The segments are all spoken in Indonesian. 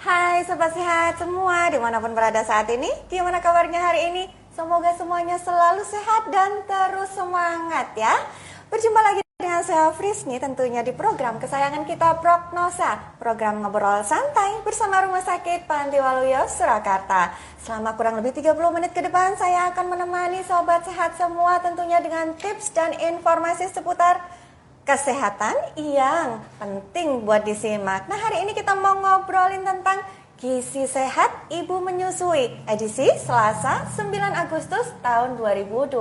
Hai Sobat Sehat semua, dimanapun berada saat ini. Gimana kabarnya hari ini? Semoga semuanya selalu sehat dan terus semangat ya. Berjumpa lagi dengan saya Frisni tentunya di program kesayangan kita Prognosa. Program ngobrol santai bersama Rumah Sakit Panti Waluyo Surakarta. Selama kurang lebih 30 menit ke depan saya akan menemani Sobat Sehat semua tentunya dengan tips dan informasi seputar kesehatan yang penting buat disimak. Nah, hari ini kita mau ngobrolin tentang gizi sehat ibu menyusui, edisi Selasa 9 Agustus tahun 2022.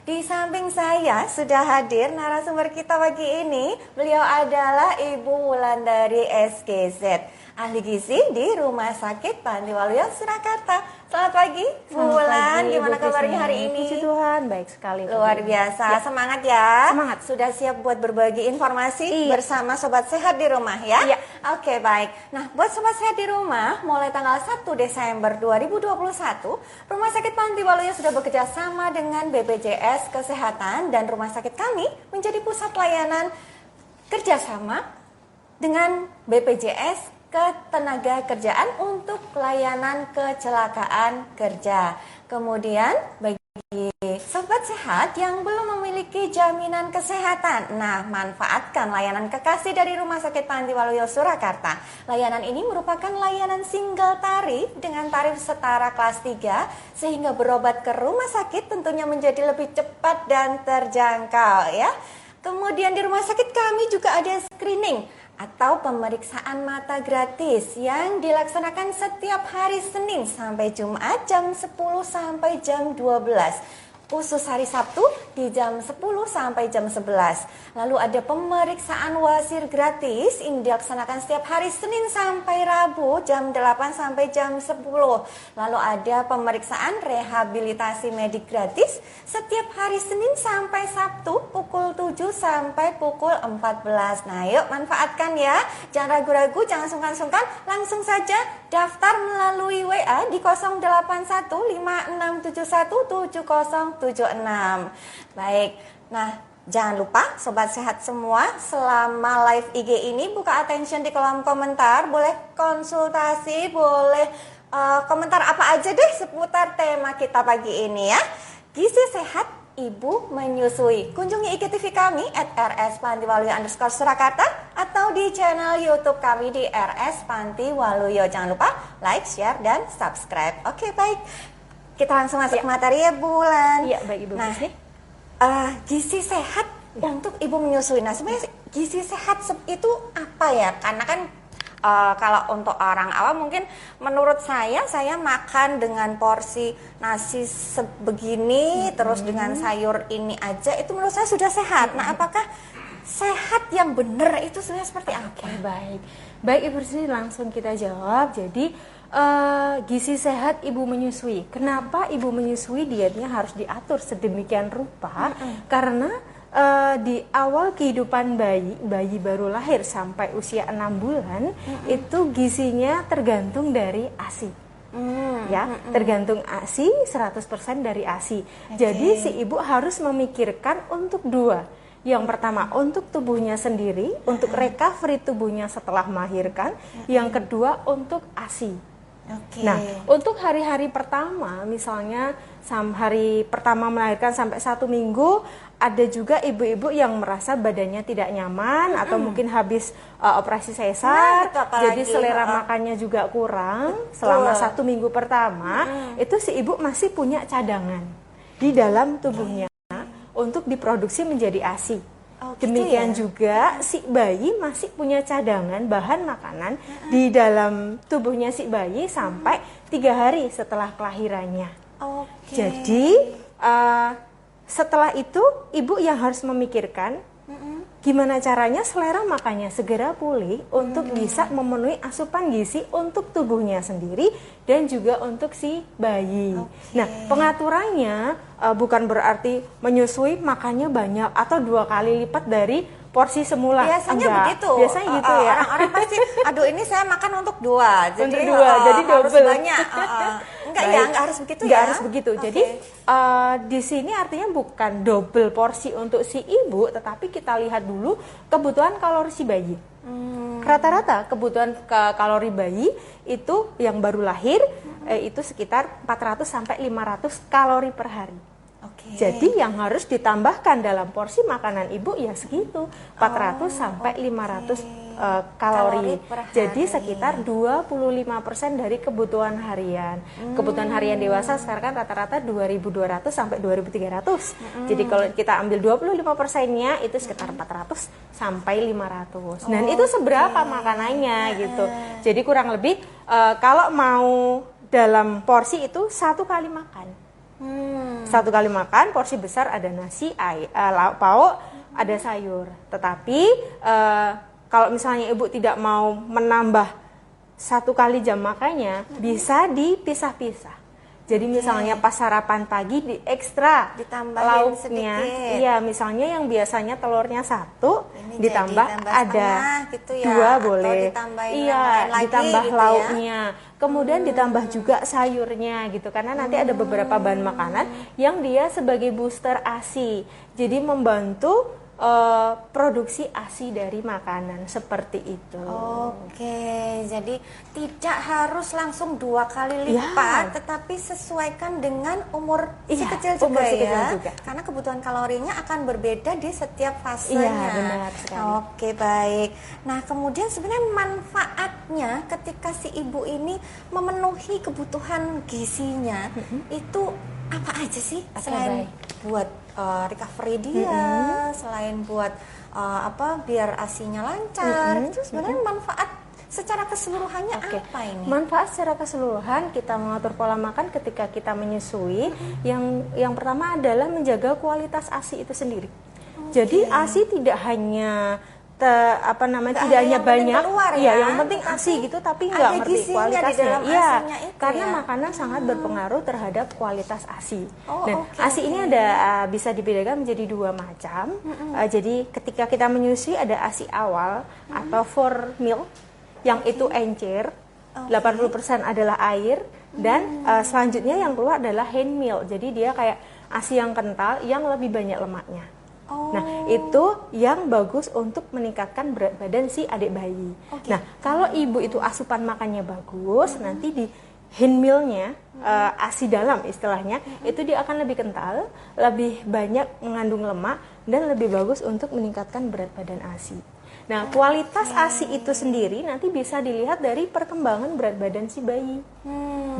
Di samping saya sudah hadir narasumber kita pagi ini. Beliau adalah Ibu Wulandari SGZ, ahli gizi di Rumah Sakit Panti Waluyo Surakarta. Selamat pagi, Bu Wulan. Gimana kabarnya hari ini? Puji Tuhan, baik sekali. Luar biasa, semangat ya. Semangat. Sudah siap buat berbagi informasi bersama Sobat Sehat di rumah ya? Iya. Oke, baik. Nah, buat Sobat Sehat di rumah, mulai tanggal 1 Desember 2021, Rumah Sakit Panti Waluyo sudah bekerja sama dengan BPJS Kesehatan dan rumah sakit kami menjadi pusat layanan kerjasama dengan BPJS Ketenaga Kerjaan untuk pelayanan kecelakaan kerja. Kemudian bagi Sobat Sehat yang belum memiliki jaminan kesehatan, nah manfaatkan layanan kekasih dari Rumah Sakit Panti Waluyo Surakarta. Layanan ini merupakan layanan single tarif dengan tarif setara kelas 3 sehingga berobat ke rumah sakit tentunya menjadi lebih cepat dan terjangkau ya. Kemudian di rumah sakit kami juga ada screening atau pemeriksaan mata gratis yang dilaksanakan setiap hari Senin sampai Jumat jam 10 sampai jam 12. Khusus hari Sabtu di jam 10 sampai jam 11. Lalu ada pemeriksaan wasir gratis ini dilaksanakan setiap hari Senin sampai Rabu jam 8 sampai jam 10. Lalu ada pemeriksaan rehabilitasi medik gratis setiap hari Senin sampai Sabtu pukul 7 sampai pukul 14. Nah, yuk manfaatkan ya. Jangan ragu-ragu, jangan sungkan-sungkan, langsung saja daftar melalui WA di 081567170776. Baik, nah jangan lupa Sobat Sehat semua selama live IG ini buka attention di kolom komentar. Boleh konsultasi, boleh komentar apa aja deh seputar tema kita pagi ini ya. Gizi sehat ibu menyusui. Kunjungi IGTV kami @rspantiwaluyo_Surakarta atau di channel YouTube kami di RS Panti Waluyo. Jangan lupa like, share, dan subscribe. Oke, baik. Kita langsung masuk ke materi ya, Bu Wulan. Iya, baik Ibu. Nah, gizi sehat untuk ibu menyusui. Nah, sebenarnya gizi sehat itu apa ya? Karena kan kalau untuk orang awam mungkin menurut saya makan dengan porsi nasi sebegini terus dengan sayur ini aja itu menurut saya sudah sehat. Nah, apakah sehat yang benar itu sebenarnya seperti apa? Oke, baik. Baik Ibu Sri, langsung kita jawab. Jadi gizi sehat ibu menyusui. Kenapa ibu menyusui dietnya harus diatur sedemikian rupa? Karena di awal kehidupan bayi baru lahir sampai usia 6 bulan itu gizinya tergantung dari ASI. Ya, tergantung ASI, 100% dari ASI. Jadi si ibu harus memikirkan untuk dua. Yang pertama untuk tubuhnya sendiri, untuk recovery tubuhnya setelah melahirkan. Yang kedua untuk ASI. Nah, untuk hari-hari pertama, misalnya hari pertama melahirkan sampai 1 minggu, ada juga ibu-ibu yang merasa badannya tidak nyaman atau mungkin habis operasi sesar, jadi selera makannya juga kurang selama 1 minggu pertama. Itu si ibu masih punya cadangan di dalam tubuhnya untuk diproduksi menjadi ASI. Demikian juga si bayi masih punya cadangan bahan makanan di dalam tubuhnya si bayi sampai 3 hari setelah kelahirannya. Jadi setelah itu ibu yang harus memikirkan gimana caranya selera makannya segera pulih untuk bisa memenuhi asupan gizi untuk tubuhnya sendiri dan juga untuk si bayi. Nah, pengaturannya bukan berarti menyusui makannya banyak atau 2 kali lipat dari porsi semula. Biasanya Enggak. begitu. Biasanya gitu ya. Orang-orang pasti, aduh ini saya makan untuk 2, jadi Untuk 2, jadi harus double. banyak. Enggak ya, enggak harus begitu Nggak ya. harus begitu. Oke. Jadi di sini artinya bukan double porsi untuk si ibu, tetapi kita lihat dulu kebutuhan kalori si bayi. Rata-rata kebutuhan kalori bayi itu yang baru lahir itu sekitar 400 sampai 500 kalori per hari. Oke. Jadi yang harus ditambahkan dalam porsi makanan ibu ya segitu, 400 sampai 500 kalori. Per hari. Jadi sekitar 25% dari kebutuhan harian. Kebutuhan harian dewasa sekarang kan rata-rata 2.200 sampai 2.300. Jadi kalau kita ambil 25%-nya itu sekitar 400 sampai 500. Dan itu seberapa makanannya gitu. Jadi kurang lebih kalau mau dalam porsi itu 1 kali makan. 1 kali makan, porsi besar ada nasi, lauk pauk, ada sayur. Tetapi kalau misalnya ibu tidak mau menambah 1 kali jam makannya, bisa dipisah-pisah. Jadi misalnya pas sarapan pagi di ekstra Ditambahin lauknya, sedikit. iya misalnya yang biasanya telurnya 1 Ini ditambah jadi ada setengah gitu ya, 2 atau boleh, ditambahin yang iya lain lagi ditambah gitu ya. lauknya, kemudian ditambah juga sayurnya gitu karena nanti ada beberapa bahan makanan yang dia sebagai booster ASI, jadi membantu produksi ASI dari makanan seperti itu. Oke, jadi tidak harus langsung 2 kali lipat, tetapi sesuaikan dengan umur si kecil juga umur si ya. kecil juga. Karena kebutuhan kalorinya akan berbeda di setiap fasenya. Iya, benar sekali. Oke, baik. Nah, kemudian sebenarnya manfaatnya ketika si ibu ini memenuhi kebutuhan gizinya itu apa aja sih? Oke, Selain baik. buat recovery dia, selain buat biar ASI-nya lancar, itu sebenarnya manfaat secara keseluruhannya apa ini? Manfaat secara keseluruhan kita mengatur pola makan ketika kita menyusui, yang pertama adalah menjaga kualitas ASI itu sendiri. Jadi ASI tidak hanya tidak hanya banyak, keluar, iya, ya, yang penting ASI gitu, tapi ada nggak ngerti gizinya kualitasnya. di dalam Iya, ASI-nya itu karena ya. makanan sangat berpengaruh terhadap kualitas ASI. Oh, ASI ini ada bisa dibedakan menjadi 2 macam. Jadi ketika kita menyusui ada ASI awal atau formil, yang itu encer, 80% adalah air, dan selanjutnya yang keluar adalah hand meal. Jadi dia kayak ASI yang kental yang lebih banyak lemaknya. Nah, itu yang bagus untuk meningkatkan berat badan si adik bayi. Nah, kalau ibu itu asupan makannya bagus, nanti di hand meal-nya, ASI dalam istilahnya, itu dia akan lebih kental, lebih banyak mengandung lemak, dan lebih bagus untuk meningkatkan berat badan ASI. Nah, kualitas ASI itu sendiri nanti bisa dilihat dari perkembangan berat badan si bayi.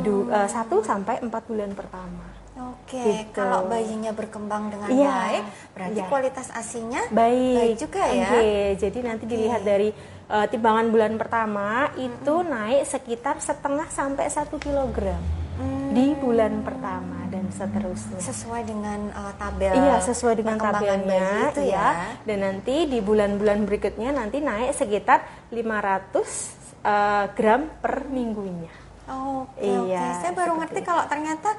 1 sampai 4 bulan pertama. Oke, Gitu. kalau bayinya berkembang dengan Iya, baik, berarti iya. kualitas ASI-nya baik juga ya. Jadi nanti dilihat dari timbangan bulan pertama itu naik sekitar 0,5 sampai 1 kilogram di bulan pertama dan seterusnya. Sesuai dengan tabel. Iya, sesuai dengan perkembangan tabelnya bayi itu ya. Dan nanti di bulan-bulan berikutnya nanti naik sekitar 500 gram per minggunya. Oke. Iya, Saya baru ngerti kalau ternyata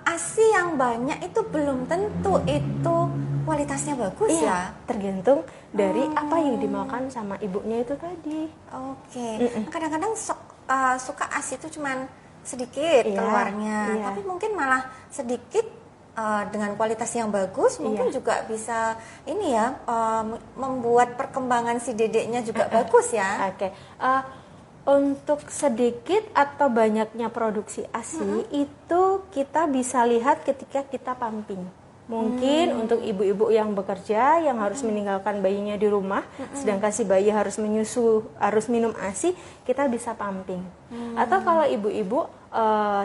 ASI yang banyak itu belum tentu itu kualitasnya bagus ya. Tergantung dari apa yang dimakan sama ibunya itu tadi. Oke. Kadang-kadang suka ASI itu cuman sedikit keluarnya, tapi mungkin malah sedikit dengan kualitas yang bagus, mungkin juga bisa ini ya membuat perkembangan si dedeknya juga bagus ya. Oke. Untuk sedikit atau banyaknya produksi ASI itu kita bisa lihat ketika kita pumping. Mungkin untuk ibu-ibu yang bekerja yang harus meninggalkan bayinya di rumah, sedangkan si bayi harus harus minum ASI, kita bisa pumping. Atau kalau ibu-ibu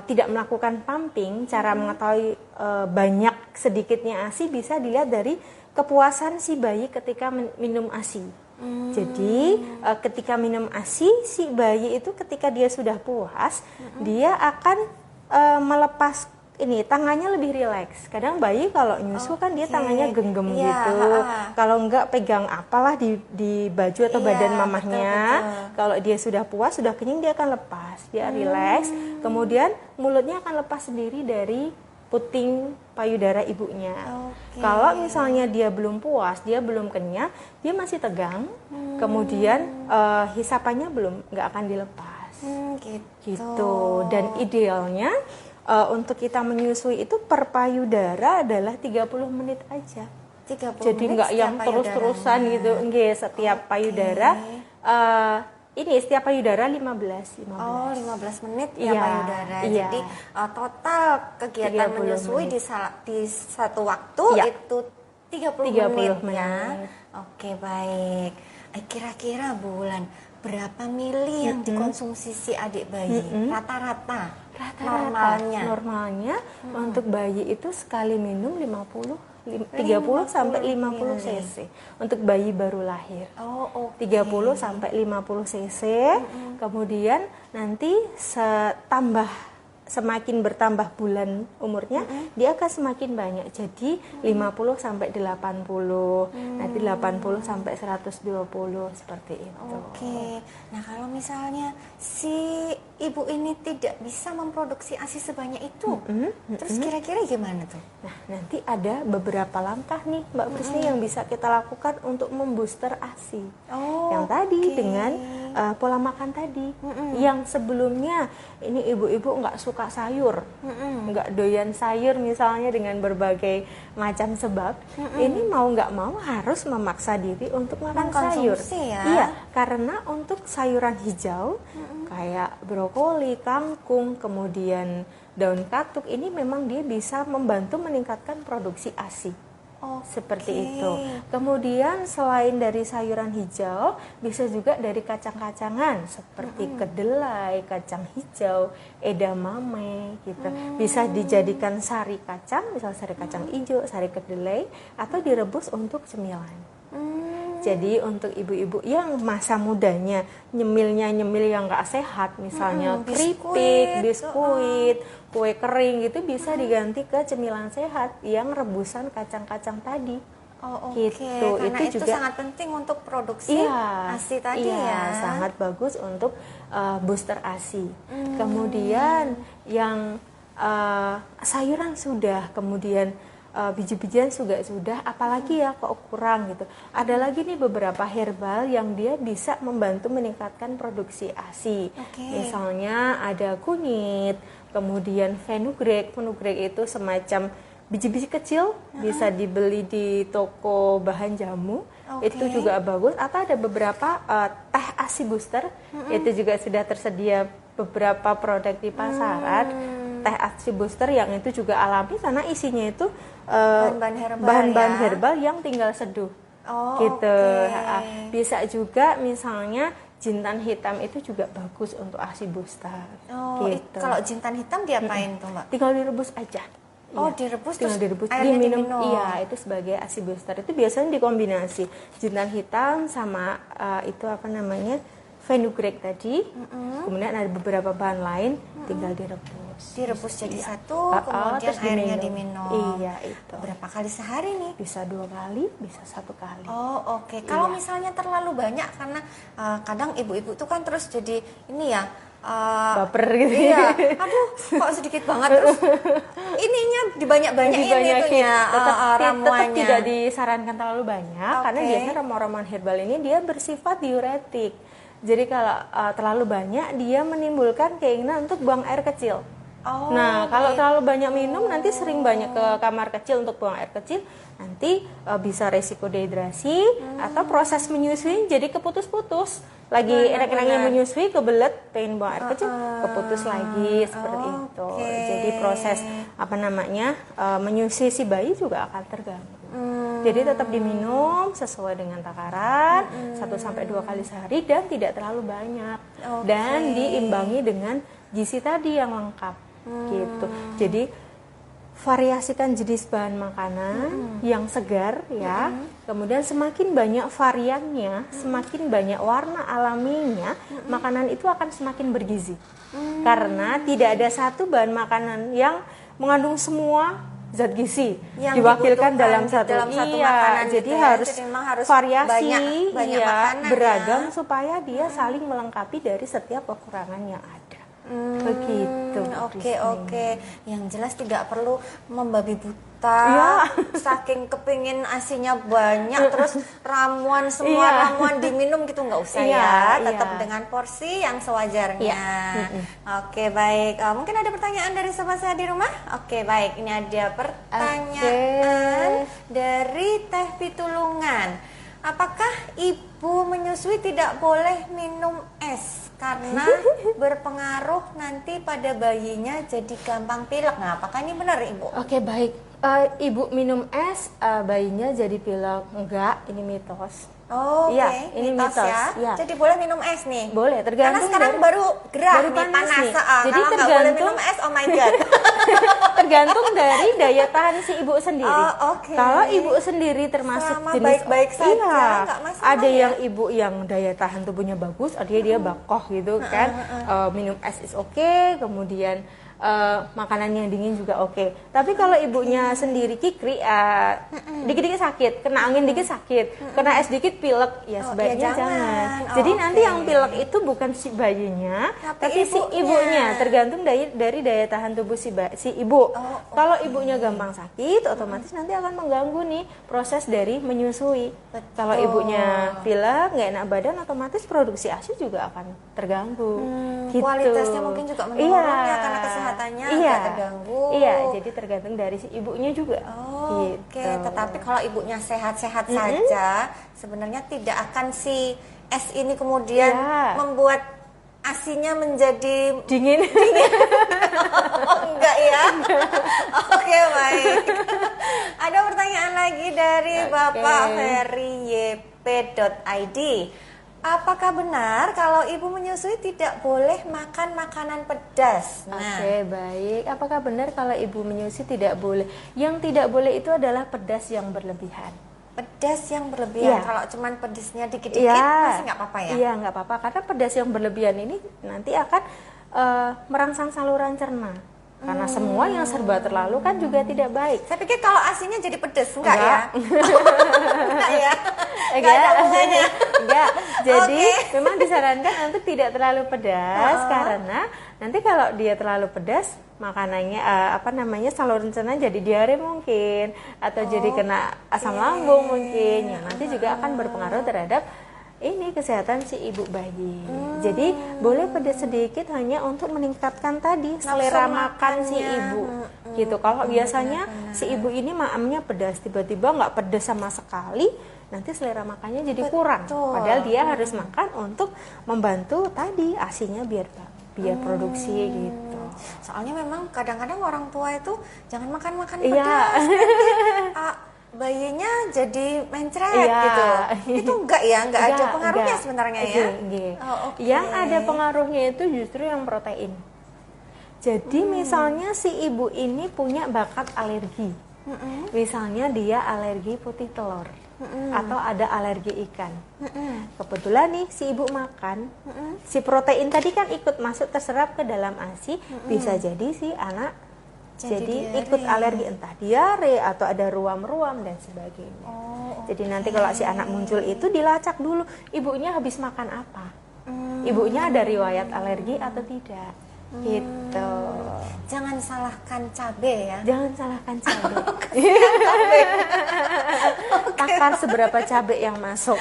tidak melakukan pumping, cara mengetahui banyak sedikitnya ASI bisa dilihat dari kepuasan si bayi ketika minum ASI. Jadi ketika minum ASI, si bayi itu ketika dia sudah puas, dia akan melepas tangannya lebih rileks. Kadang bayi kalau nyusu kan dia tangannya genggam gitu. Kalau enggak pegang apalah di baju atau badan mamahnya. Betul. Kalau dia sudah puas, sudah kenyang, dia akan lepas. Dia rileks. Kemudian mulutnya akan lepas sendiri dari puting payudara ibunya. Oke. Kalau misalnya dia belum puas, dia belum kenyang, dia masih tegang, kemudian hisapannya nggak akan dilepas. Gitu. Dan idealnya untuk kita menyusui itu per payudara adalah 30 menit aja. 30 Jadi menit nggak yang terus-terusan gitu, enggak, setiap payudara. Ini setiap payudara 15. Oh, 15 menit Iya, payudara. iya. Jadi total kegiatan 30 menyusui menit. di satu waktu Iya. itu 30 30 menit ya. menit. Oke, baik. Kira-kira bulan berapa mili yang dikonsumsi si adik bayi? Rata-rata normalnya untuk bayi itu sekali minum 30 sampai 50 cc untuk bayi baru lahir. Oh, oke. 30 sampai 50 cc. Kemudian nanti semakin bertambah bulan umurnya, dia akan semakin banyak. Jadi 50 sampai 80, nanti 80 sampai 120 seperti itu. Oke. Nah, kalau misalnya si ibu ini tidak bisa memproduksi ASI sebanyak itu, terus kira-kira gimana tuh? Nah, nanti ada beberapa langkah nih Mbak Prisni yang bisa kita lakukan untuk membooster ASI. Yang tadi dengan pola makan tadi. Yang sebelumnya ini ibu-ibu nggak suka sayur, nggak doyan sayur misalnya dengan berbagai macam sebab, ini mau nggak mau harus memaksa diri untuk makan sayur. Ya? Iya, karena untuk sayuran hijau kayak brokoli, kangkung, kemudian daun katuk, ini memang dia bisa membantu meningkatkan produksi ASI. Seperti itu. Kemudian selain dari sayuran hijau, bisa juga dari kacang-kacangan seperti kedelai, kacang hijau, edamame gitu. Bisa dijadikan sari kacang, misal sari kacang hijau, sari kedelai, atau direbus untuk cemilan. Jadi untuk ibu-ibu yang masa mudanya nyemil yang nggak sehat, misalnya keripik, biskuit, kue kering gitu, bisa diganti ke cemilan sehat yang rebusan kacang-kacang tadi. Gitu. Karena itu juga sangat penting untuk produksi ASI tadi ya. Sangat bagus untuk booster ASI. Kemudian yang sayuran sudah, kemudian biji-bijian juga sudah, apalagi ya kok kurang gitu. Ada lagi nih beberapa herbal yang dia bisa membantu meningkatkan produksi ASI. Misalnya ada kunyit, kemudian fenugreek. Fenugreek itu semacam biji-biji kecil, bisa dibeli di toko bahan jamu. Itu juga bagus. Atau ada beberapa teh ASI booster, itu juga sudah tersedia beberapa produk di pasaran. Teh ASI booster yang itu juga alami karena isinya itu bahan-bahan herbal yang tinggal seduh. Gitu. Bisa juga misalnya jintan hitam itu juga bagus untuk ASI booster. Gitu. Kalau jintan hitam diapain tuh Mbak? Tinggal direbus aja. Direbus tinggal terus direbus, airnya diminum. diminum. Iya, itu sebagai ASI booster. Itu biasanya dikombinasi jintan hitam sama itu apa namanya, fenugreek tadi. Kemudian ada beberapa bahan lain, tinggal direbus. Direbus jadi satu, kemudian terus airnya diminum. Iya, itu. Berapa kali sehari nih? Bisa 2 kali, bisa 1 kali. Kalau misalnya terlalu banyak, karena kadang ibu-ibu tuh kan terus jadi ini ya, baper gitu. Iya, aduh kok sedikit banget, terus ininya dibanyakin itunya, ramuannya. Tetap tidak disarankan terlalu banyak, karena biasanya ramuan-ramuan herbal ini dia bersifat diuretik. Jadi kalau terlalu banyak, dia menimbulkan keinginan untuk buang air kecil. Nah, kalau terlalu banyak minum, nanti sering banyak ke kamar kecil untuk buang air kecil, nanti bisa resiko dehidrasi atau proses menyusui jadi keputus-putus. Lagi enak-enaknya menyusui, kebelet, pengen buang air kecil, keputus lagi, seperti itu. Jadi proses menyusui si bayi juga akan terganggu. Jadi tetap diminum sesuai dengan takaran 1-2 kali sehari dan tidak terlalu banyak. Dan diimbangi dengan gizi tadi yang lengkap. Gitu. Jadi variasikan jenis bahan makanan yang segar ya. Kemudian semakin banyak variannya, semakin banyak warna alaminya, makanan itu akan semakin bergizi. Karena tidak ada satu bahan makanan yang mengandung semua zat gizi yang diwakilkan dalam satu makanan. Jadi gitu harus variasi, banyak makanan beragam supaya dia saling melengkapi dari setiap kekurangan yang ada. Begitu. Oke. Yang jelas tidak perlu membabi buta, Iya. saking kepingin asinya banyak, terus ramuan semua Iya. ramuan diminum gitu, nggak usah Iya, ya. iya. Tetap dengan porsi yang sewajarnya. Iya. Oke, baik. Mungkin ada pertanyaan dari sobat sehat di rumah? Oke, baik. Ini ada pertanyaan dari Teh Pitulungan. Apakah ibu menyusui tidak boleh minum es karena berpengaruh nanti pada bayinya jadi gampang pilek? Nah, apakah ini benar, Ibu? Oke, baik. Ibu minum es, bayinya jadi pilek? Enggak, ini mitos. Oh, oke. Iya, ini mitos. Ya. Iya. Jadi boleh minum es nih? Boleh, Karena tergantung sekarang dari- baru gerah baru nih, panas panas. nih. Jadi Jadi kalau nggak boleh tergantung- minum es, oh my God. Tergantung dari daya tahan si ibu sendiri. Oh, oke. Kalau ibu sendiri termasuk Selama jenis baik-baik saja, iya, nggak masalah ada ya? yang ibu yang daya tahan tubuhnya bagus, ada dia bakoh gitu kan. Minum es is oke, kemudian makanan yang dingin juga oke. Tapi kalau ibunya sendiri kikri, dikit-dikit sakit, kena angin dikit sakit, kena es dikit pilek, ya Oh, sebaiknya ya jangan. Jadi Oh, nanti oke. yang pilek itu bukan si bayinya, Tapi tapi si ibunya. ibunya. Tergantung dari daya tahan tubuh si ibu. Oh, Kalau ibunya gampang sakit, otomatis nanti akan mengganggu nih proses dari menyusui. Betul. Kalau ibunya pilek, nggak enak badan, otomatis produksi ASI juga akan terganggu. Gitu. Kualitasnya mungkin juga menurun ya, karena kesehatannya agak terganggu. Iya, jadi tergantung dari si ibunya juga. Oh, Gitu. oke. Tetapi kalau ibunya sehat-sehat saja, sebenarnya tidak akan si es ini kemudian Iya. membuat asinya menjadi Dingin. oh, enggak ya. Oke, baik. Ada pertanyaan lagi dari Bapak Ferry YP.id. Apakah benar kalau ibu menyusui tidak boleh makan makanan pedas? Oke, baik. Apakah benar kalau ibu menyusui tidak boleh? Yang tidak boleh itu adalah pedas yang berlebihan. Pedas yang berlebihan. Iya. Kalau cuman pedasnya dikit-dikit masih nggak apa-apa ya? Iya, nggak apa-apa. Karena pedas yang berlebihan ini nanti akan merangsang saluran cerna. Karena semua yang serba terlalu kan juga tidak baik. Saya pikir kalau asinya jadi pedas, enggak ya? Enggak ya? Enggak ada hubungannya. Enggak. Jadi Oke. memang disarankan untuk tidak terlalu pedas karena nanti kalau dia terlalu pedas makanannya saluran cerna jadi diare mungkin atau jadi kena asam lambung mungkin yang nanti juga akan berpengaruh terhadap ini kesehatan si ibu bayi. Jadi boleh pedas sedikit hanya untuk meningkatkan tadi selera makan si ibu. Gitu. Kalau biasanya si ibu ini maamnya pedas, tiba-tiba nggak pedas sama sekali, nanti selera makannya jadi kurang. Padahal dia harus makan untuk membantu tadi asinya biar produksi gitu. Soalnya memang kadang-kadang orang tua itu jangan makan Iya. pedas. Nanti, bayinya jadi mencret gitu. Itu enggak ada pengaruhnya sebenarnya ya. Oh, oke. Yang ada pengaruhnya itu justru yang protein. Jadi misalnya si ibu ini punya bakat alergi. Misalnya dia alergi putih telur atau ada alergi ikan. Kebetulan nih si ibu makan, si protein tadi kan ikut masuk terserap ke dalam ASI, bisa jadi si anak jadi ikut alergi, entah diare atau ada ruam-ruam dan sebagainya. Jadi nanti kalau si anak muncul itu dilacak dulu, ibunya habis makan apa, ibunya ada riwayat alergi atau tidak. Gitu. Jangan salahkan cabai ya. Jangan salahkan cabai. Takar seberapa cabai yang masuk.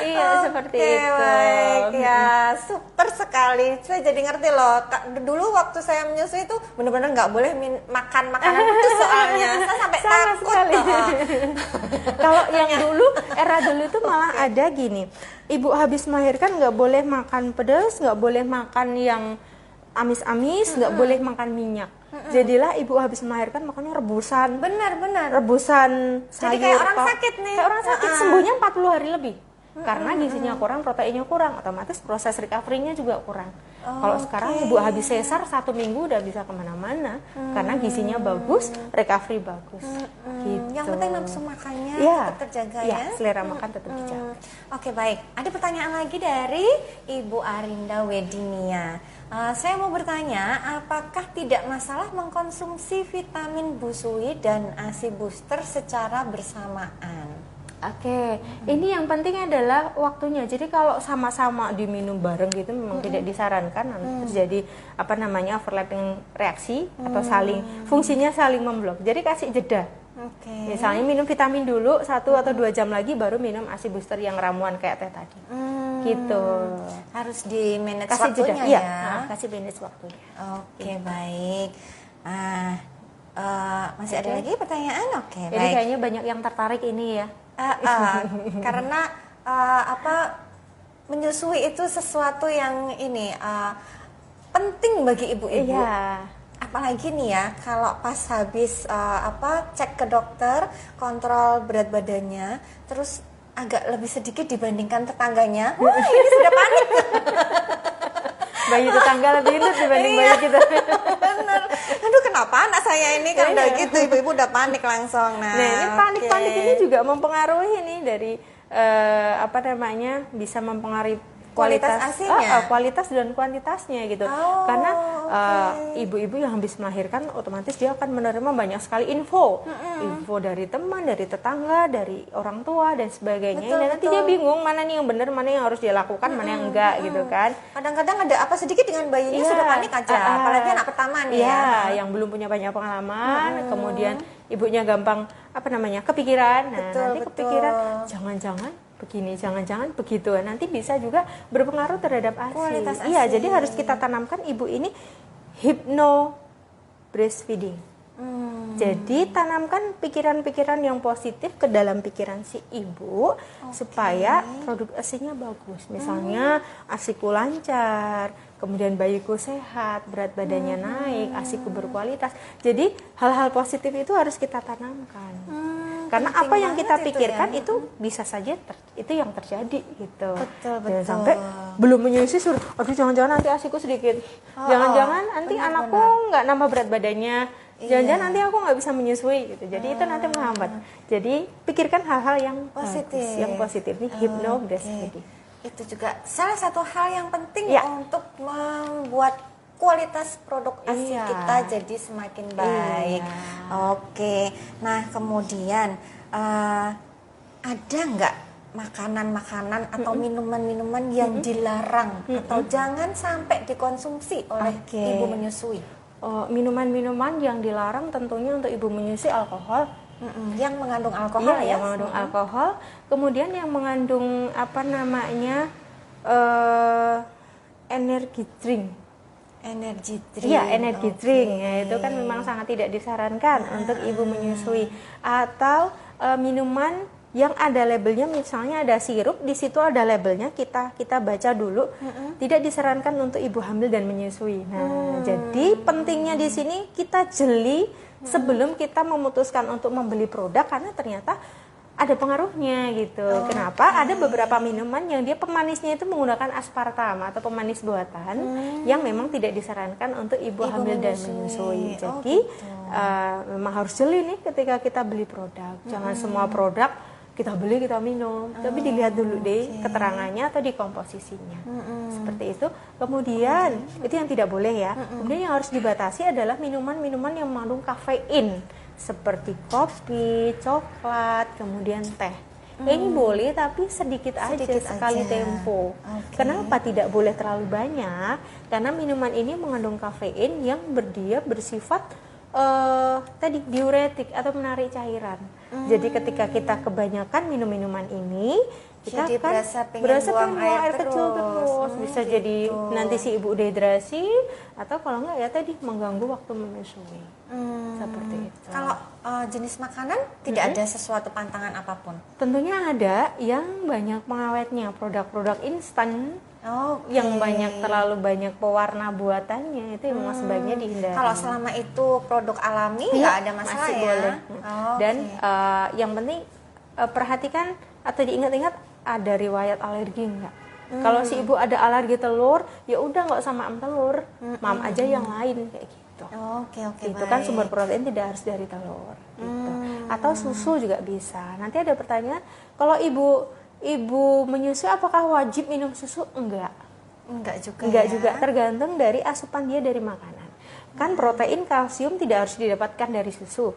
Iya, seperti itu. Baik ya, super sekali. Saya jadi ngerti loh. Dulu waktu saya menyusui itu benar-benar nggak boleh makan makanan pedas soalnya. Saya sampai Sama takut. sekali. Kalau yang dulu, era dulu itu malah ada gini. Ibu habis melahirkan nggak boleh makan pedas, nggak boleh makan yang amis-amis, nggak boleh makan minyak. Jadilah ibu habis melahirkan makannya rebusan. Benar. Rebusan sayur. Jadi kayak orang sakit nih. Kayak orang sakit, sembuhnya 40 hari lebih. Karena gizinya kurang, proteinnya kurang, otomatis proses recovery-nya juga kurang. Kalau sekarang ibu habis sesar 1 minggu udah bisa kemana-mana, karena gizinya bagus, recovery bagus. Gitu. Yang penting nafsu makannya Iya. tetap terjaga Iya, ya. selera makan tetap dijaga. Oke, baik. Ada pertanyaan lagi dari Ibu Arinda Wedinia. Saya mau bertanya, apakah tidak masalah mengkonsumsi vitamin busui dan ASI booster secara bersamaan? Oke, ini yang penting adalah waktunya. Jadi kalau sama-sama diminum bareng gitu memang tidak disarankan, nanti terjadi apa namanya overlapping reaksi atau saling fungsinya saling memblok. Jadi kasih jeda. Misalnya minum vitamin dulu 1 atau 2 jam lagi baru minum ASI booster yang ramuan kayak teh tadi. Gitu. Harus di manage Kasih waktunya jeda. ya. Iya, kasih manage waktunya. Oke, baik. Masih ada lagi pertanyaan? Oke, Jadi baik. kayaknya banyak yang tertarik ini ya. Karena menyusui itu sesuatu yang ini penting bagi ibu-ibu. Iya. Apalagi nih ya, kalau pas habis cek ke dokter, kontrol berat badannya, terus agak lebih sedikit dibandingkan tetangganya, wah ini sudah panik. Bayi tetangga lebih gendut dibanding bayi kita. Bener. Aduh, kenapa anak saya ini kan udah gitu, ibu-ibu udah panik langsung. Nah, ini panik-panik ini juga mempengaruhi nih dari bisa mempengaruhi Kualitas ASI-nya? kualitas dan kuantitasnya gitu. Karena ibu-ibu yang habis melahirkan otomatis dia akan menerima banyak sekali info dari teman, dari tetangga, dari orang tua dan sebagainya. Dan nanti dia bingung mana nih yang benar, mana yang harus dia lakukan, mana yang enggak gitu kan. Kadang-kadang ada apa sedikit dengan bayinya sudah panik aja, apalagi anak pertama nih ya. Yang belum punya banyak pengalaman, kemudian ibunya gampang kepikiran. Nah, nanti kepikiran jangan-jangan begini, jangan-jangan begitu. Nanti bisa juga berpengaruh terhadap ASI. Kualitas ASI. Iya, jadi harus kita tanamkan ibu ini hypno breastfeeding. Jadi tanamkan pikiran-pikiran yang positif ke dalam pikiran si ibu supaya produk ASI-nya bagus. Misalnya ASIku lancar, kemudian bayiku sehat, berat badannya naik, ASIku berkualitas. Jadi hal-hal positif itu harus kita tanamkan. Karena apa yang kita pikirkan itu bisa saja itu yang terjadi gitu. Betul. Jangan sampai belum menyusui suruh, aduh jangan-jangan nanti ASIku sedikit. Jangan-jangan nanti anakku nggak nambah berat badannya. Jangan-jangan nanti aku nggak bisa menyusui gitu. Jadi itu nanti menghambat. Jadi pikirkan hal-hal yang positif. Yang positif nih hypno breastfeeding. Itu juga salah satu hal yang penting untuk membuat kualitas produk ASI kita jadi semakin baik. Oke, nah kemudian ada nggak makanan-makanan atau minuman-minuman yang dilarang atau jangan sampai dikonsumsi oleh ibu menyusui? Minuman-minuman yang dilarang tentunya untuk ibu menyusui alkohol. Yang mengandung alkohol yang mengandung alkohol, kemudian yang mengandung energi drink. Energi drink. Iya, energi drink. Ya, itu kan memang sangat tidak disarankan untuk ibu menyusui. Atau minuman yang ada labelnya, misalnya ada sirup, di situ ada labelnya, kita baca dulu. Tidak disarankan untuk ibu hamil dan menyusui. Nah, jadi pentingnya di sini kita jeli sebelum kita memutuskan untuk membeli produk, karena ternyata ada pengaruhnya gitu. Kenapa? Ada beberapa minuman yang dia pemanisnya itu menggunakan aspartam atau pemanis buatan yang memang tidak disarankan untuk ibu hamil dan menyusui. Jadi memang harus jeli nih ketika kita beli produk. Jangan semua produk kita beli kita minum, tapi dilihat dulu deh keterangannya atau di komposisinya. Seperti itu. Kemudian itu yang tidak boleh ya. Kemudian yang harus dibatasi adalah minuman-minuman yang mengandung kafein, seperti kopi, coklat, kemudian teh. Ini boleh tapi sedikit aja sekali tempo. Kenapa tidak boleh terlalu banyak? Karena minuman ini mengandung kafein yang dia bersifat diuretik atau menarik cairan. Jadi ketika kita kebanyakan minum minuman ini, kita jadi akan berasa pengen buang air kecil terus. Bisa jadi nanti si ibu dehidrasi, atau kalau enggak ya tadi mengganggu waktu menyusui. Seperti itu. Kalau jenis makanan tidak ada sesuatu pantangan apapun? Tentunya ada yang banyak pengawetnya, produk-produk instan yang terlalu banyak pewarna buatannya, itu memang sebaiknya dihindari. Kalau selama itu produk alami nggak ada masalah masih ya? Boleh. Dan yang penting perhatikan atau diingat-ingat ada riwayat alergi enggak. Kalau si ibu ada alergi telur, ya udah nggak usah maam telur, maam aja yang lain kayak gitu. Oke, Itu kan sumber protein tidak harus dari telur. Gitu. Atau susu juga bisa. Nanti ada pertanyaan, kalau ibu menyusui apakah wajib minum susu? Enggak juga, tergantung dari asupan dia dari makanan. Kan protein, kalsium tidak harus didapatkan dari susu,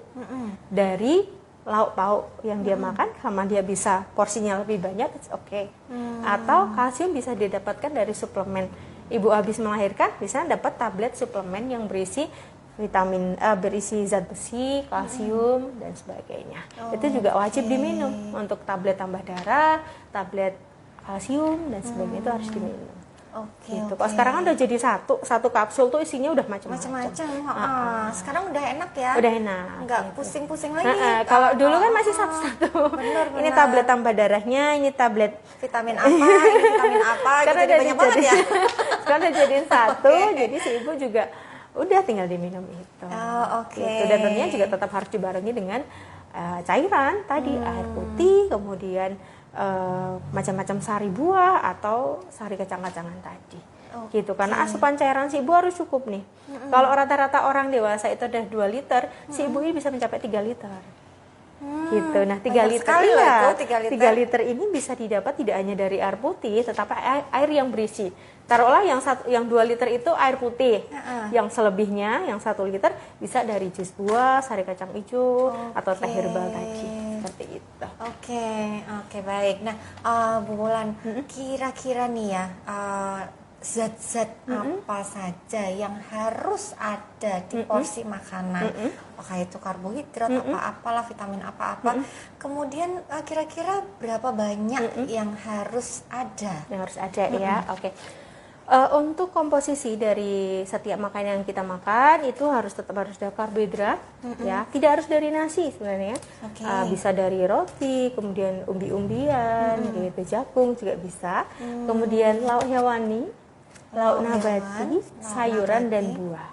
dari lauk pauk yang dia makan, sama dia bisa porsinya lebih banyak, it's okay. Atau kalsium bisa didapatkan dari suplemen. Ibu habis melahirkan bisa dapat tablet suplemen yang berisi vitamin berisi zat besi, kalsium dan sebagainya. Itu juga wajib diminum untuk tablet tambah darah, tablet kalsium dan sebagainya itu harus diminum. Gitu. Kalau sekarang kan udah jadi satu kapsul tuh isinya udah macam-macam. Sekarang udah enak ya. Udah enak. Nggak gitu. Pusing-pusing lagi. Kalau dulu kan masih satu-satu. Bener. Ini tablet tambah darahnya, ini tablet Vitamin apa, ini vitamin apa, gitu jadi banyak banget ya. Sekarang udah jadiin satu, jadi si ibu juga udah tinggal diminum itu. Gitu. Dan tentunya juga tetap harus dibarengi dengan cairan tadi, air putih, kemudian macam-macam sari buah atau sari kacang-kacangan tadi. Gitu, karena asupan cairan si ibu harus cukup nih. Kalau rata-rata orang dewasa itu udah 2 liter, si ibu ini bisa mencapai 3 liter. Gitu. Nah, 3 liter, iya, 3 liter ini bisa didapat tidak hanya dari air putih, tetapi air yang berisi. Taruhlah yang 2 liter itu air putih. Yang selebihnya, yang 1 liter bisa dari jus buah, sari kacang hijau, atau teh herbal tadi. Seperti itu. Oke, baik. Nah, Bu Wulan, kira-kira nih ya, zat-zat apa saja yang harus ada di porsi makanan? Apakah itu karbohidrat, apa-apalah, vitamin apa-apa. Kemudian kira-kira berapa banyak yang harus ada? Yang harus ada ya, oke. Untuk komposisi dari setiap makanan yang kita makan itu tetap harus ada karbohidrat, ya. Tidak harus dari nasi sebenarnya. Bisa dari roti, kemudian umbi-umbian, gitu, jagung juga bisa. Kemudian lauk hewani, lauk nabati, sayuran dan buah.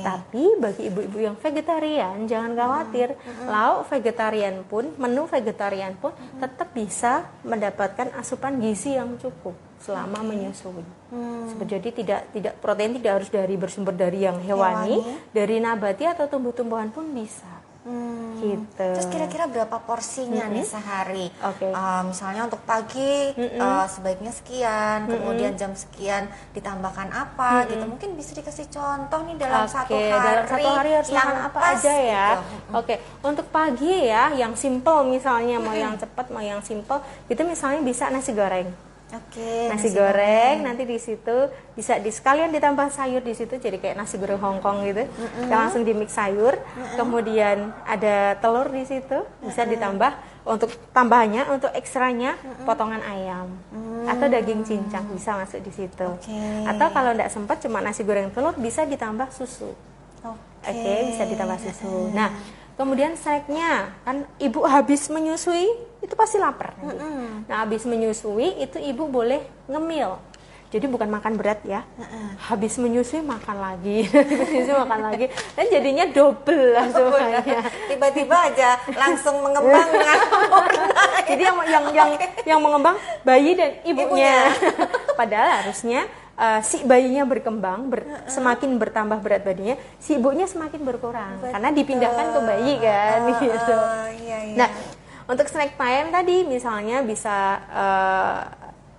Tapi bagi ibu-ibu yang vegetarian jangan khawatir, lauk vegetarian pun, menu vegetarian pun tetap bisa mendapatkan asupan gizi yang cukup selama menyusui. Jadi tidak protein tidak harus bersumber dari yang hewani, dari nabati atau tumbuh-tumbuhan pun bisa. Gitu. Terus kira-kira berapa porsinya nih sehari? Misalnya untuk pagi sebaiknya sekian, kemudian jam sekian ditambahkan apa gitu. Mungkin bisa dikasih contoh nih dalam satu hari. Dalam satu hari harus makan apa aja ya. Gitu. Untuk pagi ya, yang simple misalnya, mau yang cepat, mau yang simple, itu misalnya bisa nasi goreng. Nasi goreng nanti di situ bisa sekalian ditambah sayur di situ, jadi kayak nasi goreng Hongkong gitu. Kita langsung di mix sayur, kemudian ada telur di situ, bisa ditambah untuk tambahannya, untuk ekstranya potongan ayam atau daging cincang bisa masuk di situ. Atau kalau tidak sempat cuma nasi goreng telur, bisa ditambah susu. Bisa ditambah susu. Nah, kemudian snacknya, kan ibu habis menyusui itu pasti lapar. Nah, habis menyusui itu ibu boleh ngemil. Jadi bukan makan berat ya. Habis menyusui makan lagi, makan lagi, dan jadinya double lah semuanya. Tiba-tiba aja langsung mengembang. Jadi yang mengembang bayi dan ibunya. Padahal harusnya si bayinya berkembang, semakin bertambah berat badannya, si ibunya semakin berkurang. Karena dipindahkan ke bayi kan, gitu. Nah, untuk snack time tadi misalnya bisa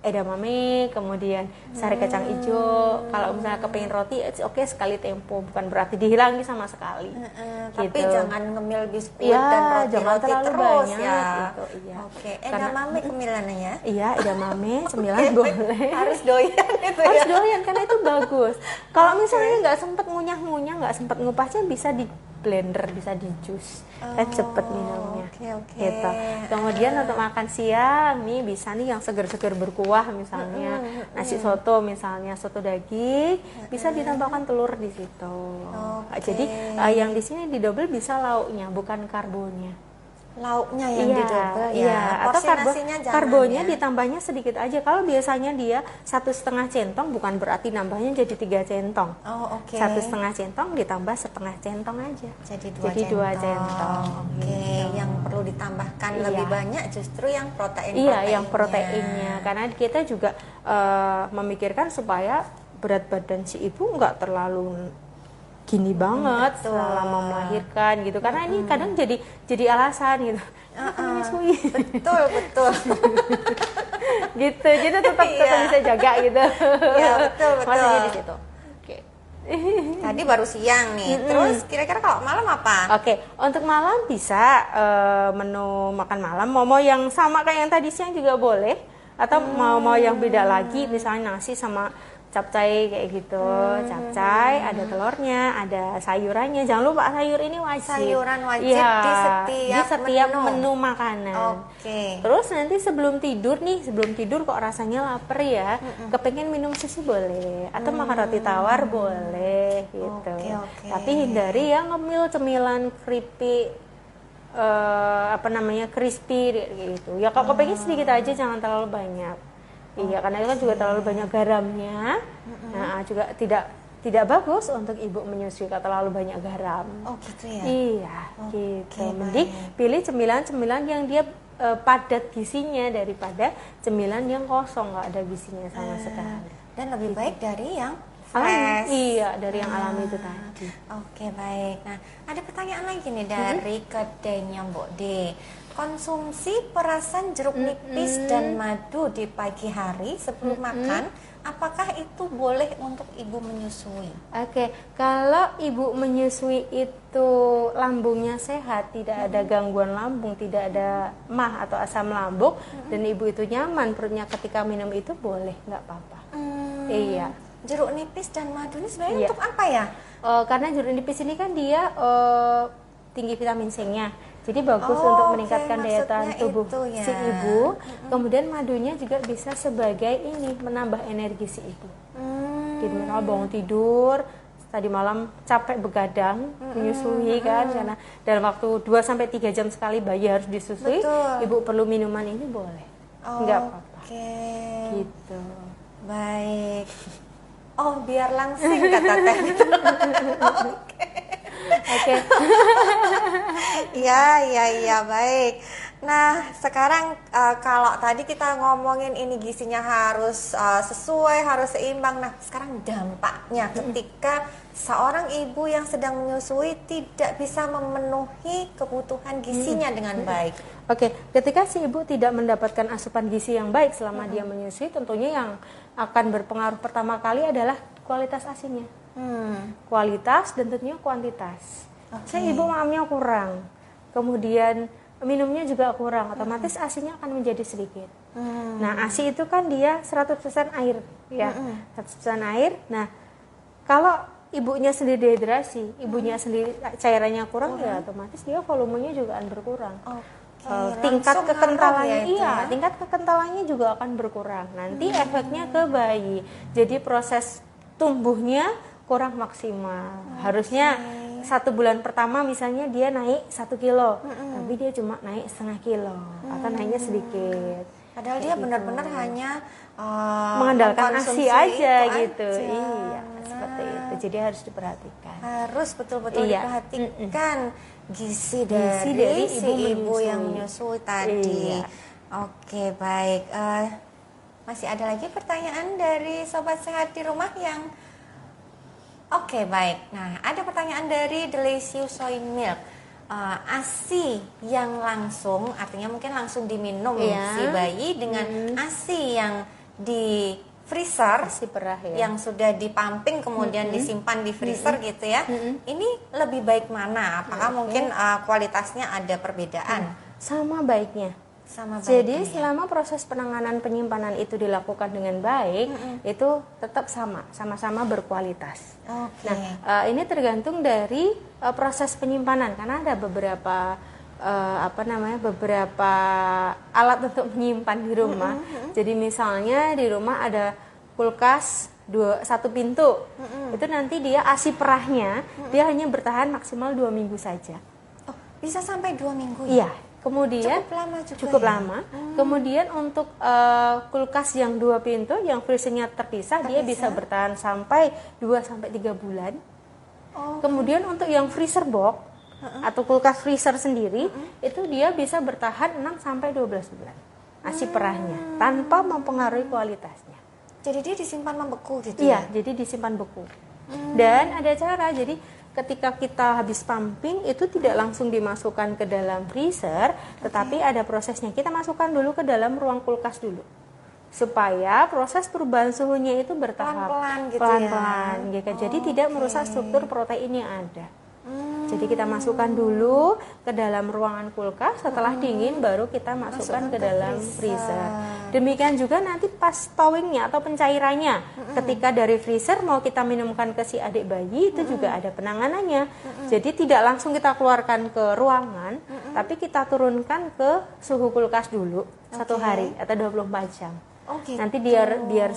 edamame, kemudian sari kacang hijau. Kalau misalnya kepingin roti, sekali tempo, bukan berarti dihilangi sama sekali. Tapi jangan ngemil biskuit dan roti terus banyak, ya. Gitu, iya. Edamame kemilannya ya? Iya, edamame cemilan boleh. Harus doyan itu ya? Harus doyan karena itu bagus. Kalau misalnya nggak sempat ngunyah-ngunyah, nggak sempat ngupasnya, bisa di blender, bisa di jus, cepet minumnya. Gitu. Kemudian untuk makan siang nih bisa nih yang seger-seger berkuah, misalnya nasi soto, misalnya soto daging, bisa ditambahkan telur di situ. Jadi yang di sini didobel bisa lauknya, bukan karbonnya. Lauknya yang didobel ya. Atau nasinya karbonnya ditambahnya sedikit aja. Kalau biasanya dia 1,5 centong, bukan berarti nambahnya jadi 3 centong. 1,5 centong ditambah setengah centong aja. Jadi 2 centong. Yang perlu ditambahkan lebih banyak justru yang protein. Yang proteinnya. Karena kita juga memikirkan supaya berat badan si ibu nggak terlalu gini banget selama melahirkan gitu, karena ini kadang jadi alasan gitu. Menyusui. Betul. Gitu, jadi tetap bisa jaga gitu. Iya, betul. Maksudnya di situ. Tadi baru siang nih. Terus kira-kira kalau malam apa? Oke, untuk malam bisa menu makan malam mau yang sama kayak yang tadi siang juga boleh, atau mau yang beda lagi, misalnya nasi sama capcay kayak gitu. Capcay ada telurnya, ada sayurannya. Jangan lupa sayur ini wajib. Sayuran wajib Iya, di setiap menu makanan. Oke. Terus nanti sebelum tidur kok rasanya lapar ya, kepengen minum susu boleh, atau makan roti tawar boleh gitu. Oke. Tapi hindari yang ngemil cemilan crispy, crispy gitu. Ya kalau kepengen sedikit aja, jangan terlalu banyak. Iya, karena itu kan juga terlalu banyak garamnya. Nah, juga tidak bagus untuk ibu menyusui kalau terlalu banyak garam. Oh gitu ya. Iya, gitu. Mending pilih cemilan-cemilan yang dia padat gizinya daripada cemilan yang kosong nggak ada gizinya sama sekali. Dan lebih baik dari yang Alami. fresh. Iya, dari yang alami itu tadi. Oke, baik. Nah, ada pertanyaan lagi nih dari kedainya Mbok D. Konsumsi perasan jeruk nipis dan madu di pagi hari sebelum makan, apakah itu boleh untuk ibu menyusui? Oke, kalau ibu menyusui itu lambungnya sehat, tidak ada gangguan lambung, tidak ada mah atau asam lambung, dan ibu itu nyaman perutnya ketika minum itu, boleh, nggak apa-apa. Iya. Jeruk nipis dan madu ini sebenarnya untuk apa ya? Karena jeruk nipis ini kan dia tinggi vitamin C-nya. Jadi bagus untuk meningkatkan daya tahan tubuh si ibu. Kemudian madunya juga bisa sebagai menambah energi si ibu. Jadi kalau bangun tidur tadi malam capek begadang menyusui kan, karena dalam waktu 2-3 jam sekali bayi harus disusui. Ibu perlu minuman ini boleh. Enggak apa-apa. Gitu. Baik. Oh, biar langsing kata Teh. Oke. Iya, baik. Nah, sekarang kalau tadi kita ngomongin ini gizinya harus sesuai, harus seimbang. Nah, sekarang dampaknya ketika seorang ibu yang sedang menyusui tidak bisa memenuhi kebutuhan gizinya dengan baik. Oke, ketika si ibu tidak mendapatkan asupan gizi yang baik selama dia menyusui, tentunya yang akan berpengaruh pertama kali adalah kualitas ASI-nya. Kualitas dan tentunya kuantitas. Saya ibu makannya kurang, kemudian minumnya juga kurang, otomatis ASI-nya akan menjadi sedikit. Nah, ASI itu kan dia 100% air, ya, 100% air. Nah, kalau ibunya sendiri dehidrasi, ibunya sendiri cairannya kurang, ya otomatis dia volumenya juga akan berkurang. Tingkat kekentalannya, tingkat kekentalannya juga akan berkurang. Nanti efeknya ke bayi. Jadi proses tumbuhnya kurang maksimal. Harusnya 1 bulan pertama misalnya dia naik 1 kilo, tapi dia cuma naik setengah kilo atau naiknya sedikit. Padahal dia benar-benar hanya mengandalkan ASI aja gitu. Iya, seperti itu. Jadi harus diperhatikan. Harus betul-betul diperhatikan gizi dari si ibu yang menyusui tadi. Oke, baik. Masih ada lagi pertanyaan dari sobat sehat di rumah yang Oke, baik. Nah, ada pertanyaan dari Delicious Soy Milk. ASI yang langsung, artinya mungkin langsung diminum si bayi dengan ASI yang di freezer, ASI perah yang sudah dipumping kemudian disimpan di freezer gitu ya. Ini lebih baik mana? Apakah mungkin kualitasnya ada perbedaan? Sama baiknya. Jadi selama proses penanganan penyimpanan itu dilakukan dengan baik, itu tetap sama-sama berkualitas. Nah, ini tergantung dari proses penyimpanan, karena ada beberapa beberapa alat untuk menyimpan di rumah. Jadi misalnya di rumah ada kulkas 1 pintu, itu nanti dia ASI perahnya dia hanya bertahan maksimal 2 minggu saja. Oh, bisa sampai 2 minggu ya? Iya. Kemudian cukup lama. Kemudian untuk kulkas yang 2 pintu yang freezernya terpisah, dia bisa bertahan sampai 2-3 bulan. Kemudian untuk yang freezer box atau kulkas freezer sendiri, itu dia bisa bertahan 6-12 bulan ASI perahnya tanpa mempengaruhi kualitasnya. Jadi dia disimpan membeku gitu ya? Iya, jadi disimpan beku. Dan ada cara, jadi ketika kita habis pumping itu tidak langsung dimasukkan ke dalam freezer, tetapi ada prosesnya. Kita masukkan dulu ke dalam ruang kulkas dulu supaya proses perubahan suhunya itu bertahap, Pelan-pelan gitu pelan-pelan, gitu. Jadi tidak merusak struktur protein yang ada. Jadi kita masukkan dulu ke dalam ruangan kulkas, setelah dingin baru kita masukkan ke dalam freezer. Demikian juga nanti pas thawingnya atau pencairannya, ketika dari freezer mau kita minumkan ke si adik bayi itu juga ada penanganannya. Jadi tidak langsung kita keluarkan ke ruangan, tapi kita turunkan ke suhu kulkas dulu 1 hari atau 24 jam. Gitu. Nanti biar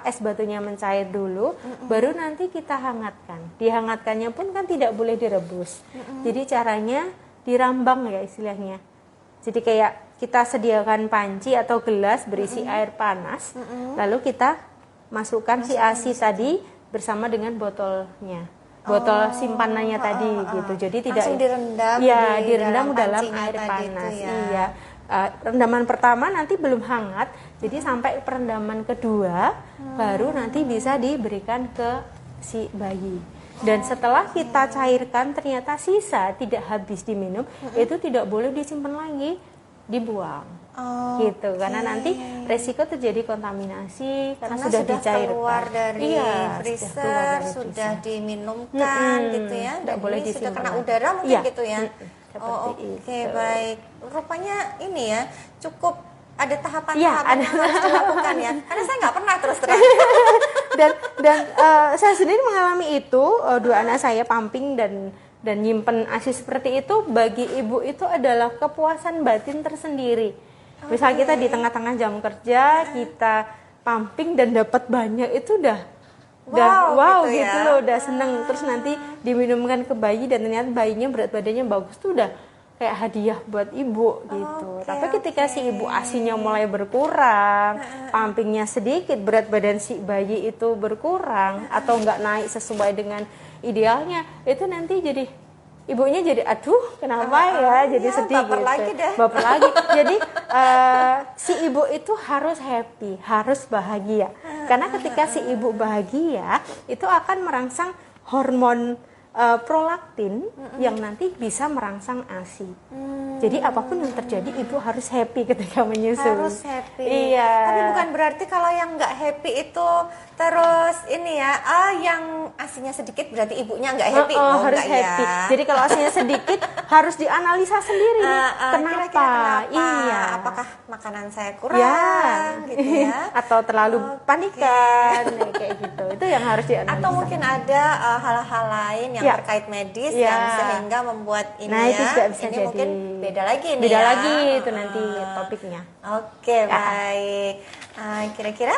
es batunya mencair dulu, baru nanti kita hangatkan. Dihangatkannya pun kan tidak boleh direbus. Jadi caranya dirambang ya istilahnya. Jadi kayak kita sediakan panci atau gelas berisi air panas, lalu kita masukkan si ASI tadi bersama dengan botolnya. Botol simpanannya tadi gitu. Jadi tidak langsung direndam. Ya, direndam dalam air panas. Ya. Iya. Rendaman pertama nanti belum hangat, jadi sampai perendaman kedua baru nanti bisa diberikan ke si bayi. Dan setelah kita cairkan ternyata sisa tidak habis diminum, itu tidak boleh disimpan lagi, dibuang. Gitu, karena nanti resiko terjadi kontaminasi karena sudah dicairkan. Keluar dari freezer, sudah diminumkan gitu ya. Tidak boleh sudah kena lagi. udara mungkin gitu ya. Oke, baik. Rupanya ini ya cukup ada tahapan-tahapan yang harus dilakukan ya. Karena saya nggak pernah terus terang. dan saya sendiri mengalami itu, 2 anak saya pumping dan nyimpen ASI seperti itu, bagi ibu itu adalah kepuasan batin tersendiri. Misal kita di tengah-tengah jam kerja, kita pumping dan dapat banyak, itu udah wow gitu loh, udah seneng. Terus nanti diminumkan ke bayi dan ternyata bayinya berat badannya bagus, tuh udah kayak hadiah buat ibu gitu. Tapi ketika si ibu ASInya mulai berkurang, pumpingnya sedikit, berat badan si bayi itu berkurang atau nggak naik sesuai dengan idealnya, itu nanti jadi ibunya jadi aduh kenapa jadi sedih baper gitu. Lagi deh. Baper lagi. Jadi si ibu itu harus happy, harus bahagia. Karena ketika si ibu bahagia, itu akan merangsang hormon prolaktin yang nanti bisa merangsang ASI. Jadi apapun yang terjadi ibu harus happy ketika menyusui. Harus happy. Iya. Tapi bukan berarti kalau yang nggak happy itu terus ini ya, yang ASInya sedikit berarti ibunya nggak happy. Harus happy. Ya. Jadi kalau ASInya sedikit harus dianalisa sendiri. Kenapa? Kenapa? Iya. Apakah makanan saya kurang gitu ya? Atau terlalu panikan kayak gitu. Itu yang harus dianalisa. Atau mungkin ada hal-hal lain yang terkait medis yang sehingga membuat ini itu juga bisa ini jadi mungkin beda lagi nih. Beda lagi itu nanti topiknya. Oke, baik. Kira-kira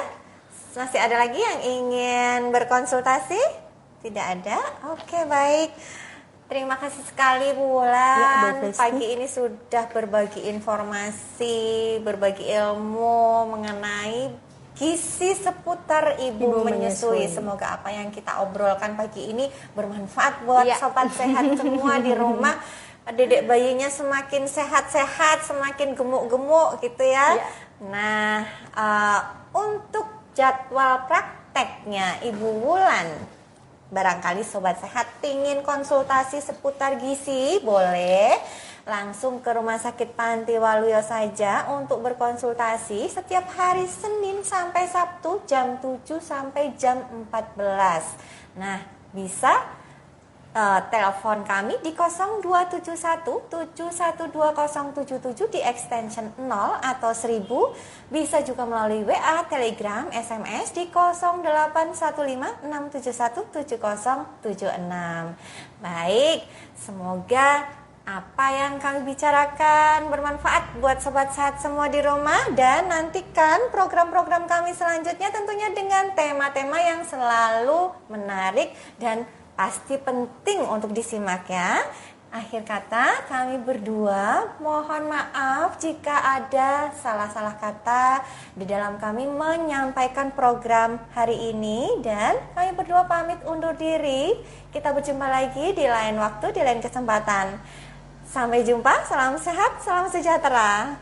masih ada lagi yang ingin berkonsultasi? Tidak ada? Oke, baik. Terima kasih sekali Bu Wulan. Pagi ini sudah berbagi informasi, berbagi ilmu mengenai gizi seputar ibu menyusui. Semoga apa yang kita obrolkan pagi ini bermanfaat buat sobat sehat semua di rumah. Dedek bayinya semakin sehat-sehat, semakin gemuk-gemuk gitu ya. Nah, untuk jadwal prakteknya Ibu Wulan, barangkali sobat sehat ingin konsultasi seputar gizi, boleh langsung ke Rumah Sakit Panti Waluyo saja untuk berkonsultasi setiap hari Senin sampai Sabtu jam 7 sampai jam 14. Nah, bisa telepon kami di 0271 712077 di extension 0 atau 1000. Bisa juga melalui WA, Telegram, SMS di 0815 671 7076. Baik, semoga apa yang kami bicarakan bermanfaat buat sobat sehat semua di rumah, dan nantikan program-program kami selanjutnya tentunya dengan tema-tema yang selalu menarik dan pasti penting untuk disimak ya. Akhir kata, kami berdua mohon maaf jika ada salah-salah kata di dalam kami menyampaikan program hari ini, dan kami berdua pamit undur diri. Kita berjumpa lagi di lain waktu, di lain kesempatan. Sampai jumpa, salam sehat, salam sejahtera.